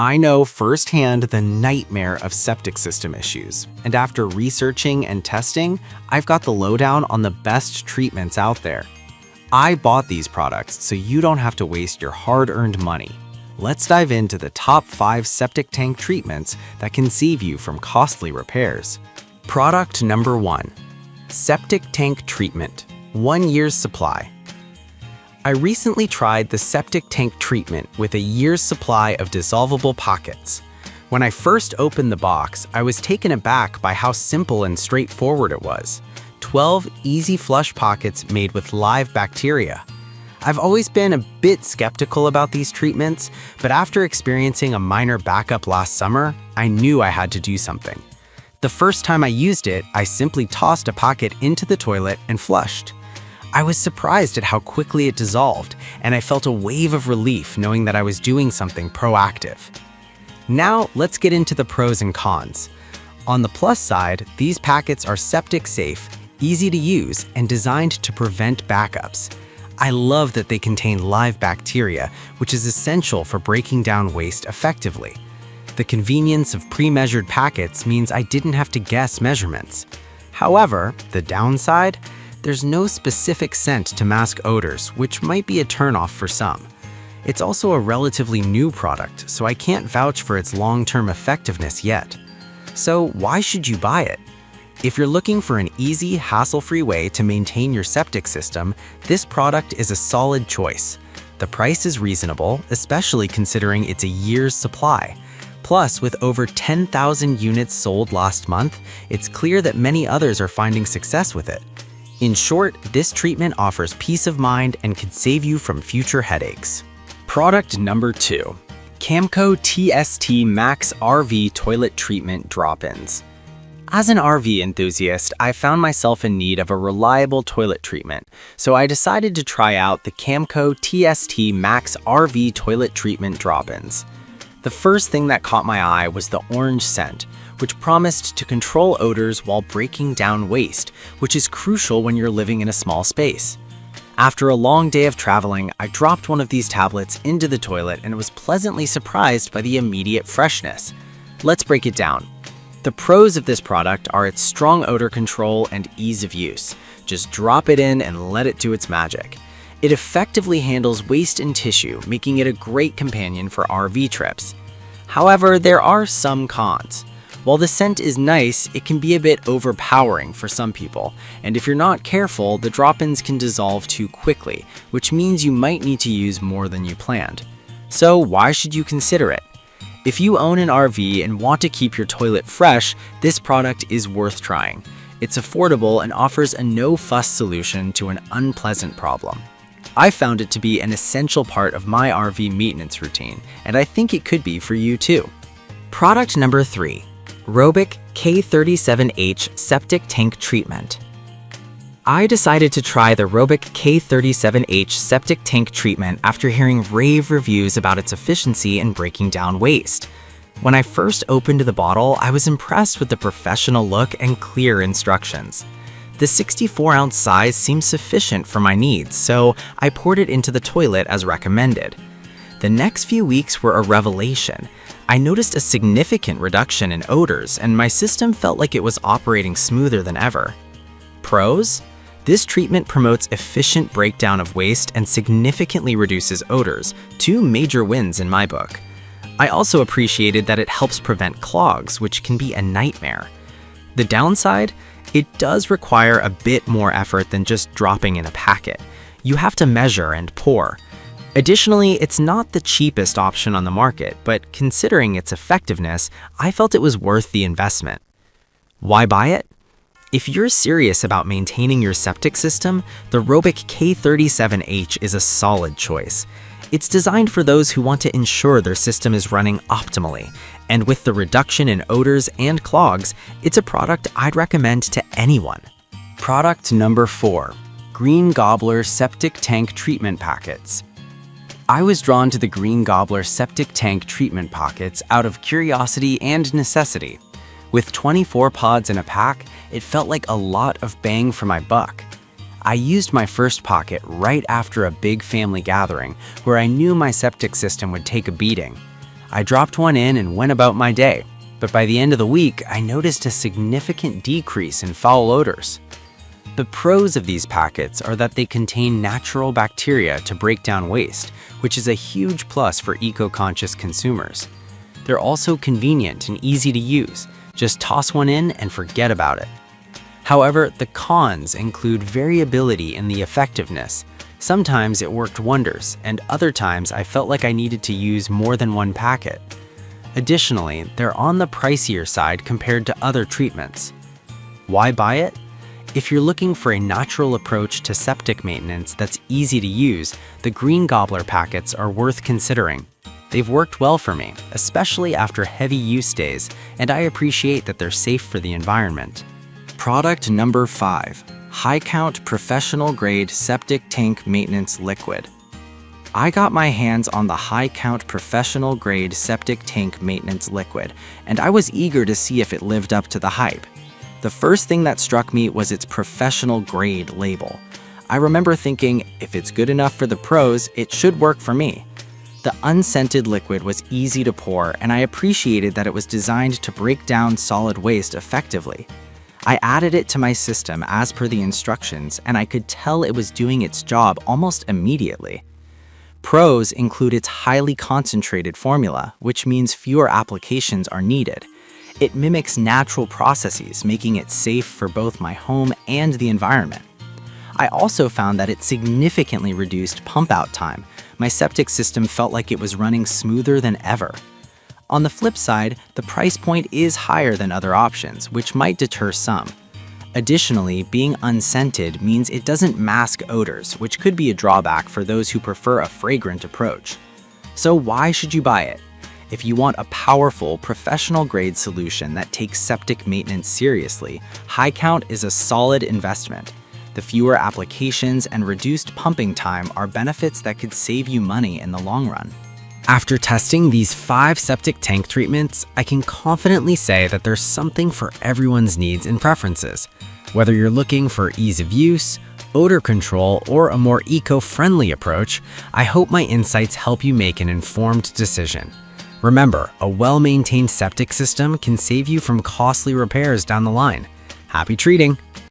I know firsthand the nightmare of septic system issues, and after researching and testing, I've got the lowdown on the best treatments out there. I bought these products so you don't have to waste your hard-earned money. Let's dive into the top 5 septic tank treatments that can save you from costly repairs. Product number 1. Septic tank treatment. 1 year's supply. I recently tried the septic tank treatment with a year's supply of dissolvable pockets. When I first opened the box, I was taken aback by how simple and straightforward it was. 12 easy flush pockets made with live bacteria. I've always been a bit skeptical about these treatments, but after experiencing a minor backup last summer, I knew I had to do something. The first time I used it, I simply tossed a pocket into the toilet and flushed. I was surprised at how quickly it dissolved, and I felt a wave of relief knowing that I was doing something proactive. Now, let's get into the pros and cons. On the plus side, these packets are septic safe, easy to use, and designed to prevent backups. I love that they contain live bacteria, which is essential for breaking down waste effectively. The convenience of pre-measured packets means I didn't have to guess measurements. However, the downside? There's no specific scent to mask odors, which might be a turnoff for some. It's also a relatively new product, so I can't vouch for its long-term effectiveness yet. So why should you buy it? If you're looking for an easy, hassle-free way to maintain your septic system, this product is a solid choice. The price is reasonable, especially considering it's a year's supply. Plus, with over 10,000 units sold last month, it's clear that many others are finding success with it. In short, this treatment offers peace of mind and can save you from future headaches. Product number 2. Camco TST Max RV Toilet Treatment Drop-ins. As an RV enthusiast, I found myself in need of a reliable toilet treatment, so I decided to try out the Camco TST Max RV Toilet Treatment Drop-ins. The first thing that caught my eye was the orange scent, which promised to control odors while breaking down waste, which is crucial when you're living in a small space. After a long day of traveling, I dropped one of these tablets into the toilet and was pleasantly surprised by the immediate freshness. Let's break it down. The pros of this product are its strong odor control and ease of use. Just drop it in and let it do its magic. It effectively handles waste and tissue, making it a great companion for RV trips. However, there are some cons. While the scent is nice, it can be a bit overpowering for some people, and if you're not careful, the drop-ins can dissolve too quickly, which means you might need to use more than you planned. So why should you consider it? If you own an RV and want to keep your toilet fresh, this product is worth trying. It's affordable and offers a no-fuss solution to an unpleasant problem. I found it to be an essential part of my RV maintenance routine, and I think it could be for you too. Product number 3. Robic K37H Septic Tank Treatment. I decided to try the Robic K37H Septic Tank Treatment after hearing rave reviews about its efficiency in breaking down waste. When I first opened the bottle, I was impressed with the professional look and clear instructions. The 64-ounce size seemed sufficient for my needs, so I poured it into the toilet as recommended. The next few weeks were a revelation. I noticed a significant reduction in odors, and my system felt like it was operating smoother than ever. Pros? This treatment promotes efficient breakdown of waste and significantly reduces odors, 2 major wins in my book. I also appreciated that it helps prevent clogs, which can be a nightmare. The downside? It does require a bit more effort than just dropping in a packet. You have to measure and pour. Additionally, it's not the cheapest option on the market, but considering its effectiveness, I felt it was worth the investment. Why buy it? If you're serious about maintaining your septic system, the Robic K37H is a solid choice. It's designed for those who want to ensure their system is running optimally, and with the reduction in odors and clogs, it's a product I'd recommend to anyone. Product number 4. Green Gobbler Septic Tank Treatment Packets. I was drawn to the Green Gobbler septic tank treatment pockets out of curiosity and necessity. With 24 pods in a pack, it felt like a lot of bang for my buck. I used my first pocket right after a big family gathering where I knew my septic system would take a beating. I dropped one in and went about my day, but by the end of the week, I noticed a significant decrease in foul odors. The pros of these packets are that they contain natural bacteria to break down waste, which is a huge plus for eco-conscious consumers. They're also convenient and easy to use. Just toss one in and forget about it. However, the cons include variability in the effectiveness. Sometimes it worked wonders, and other times I felt like I needed to use more than one packet. Additionally, they're on the pricier side compared to other treatments. Why buy it? If you're looking for a natural approach to septic maintenance that's easy to use, the Green Gobbler packets are worth considering. They've worked well for me, especially after heavy use days, and I appreciate that they're safe for the environment. Product number 5, High Count Professional Grade Septic Tank Maintenance Liquid. I got my hands on the High Count Professional Grade Septic Tank Maintenance Liquid, and I was eager to see if it lived up to the hype. The first thing that struck me was its professional grade label. I remember thinking, if it's good enough for the pros, it should work for me. The unscented liquid was easy to pour, and I appreciated that it was designed to break down solid waste effectively. I added it to my system as per the instructions, and I could tell it was doing its job almost immediately. Pros include its highly concentrated formula, which means fewer applications are needed. It mimics natural processes, making it safe for both my home and the environment. I also found that it significantly reduced pump-out time. My septic system felt like it was running smoother than ever. On the flip side, the price point is higher than other options, which might deter some. Additionally, being unscented means it doesn't mask odors, which could be a drawback for those who prefer a fragrant approach. So why should you buy it? If you want a powerful, professional-grade solution that takes septic maintenance seriously, High Count is a solid investment. The fewer applications and reduced pumping time are benefits that could save you money in the long run. After testing these 5 septic tank treatments, I can confidently say that there's something for everyone's needs and preferences. Whether you're looking for ease of use, odor control, or a more eco-friendly approach, I hope my insights help you make an informed decision. Remember, a well-maintained septic system can save you from costly repairs down the line. Happy treating!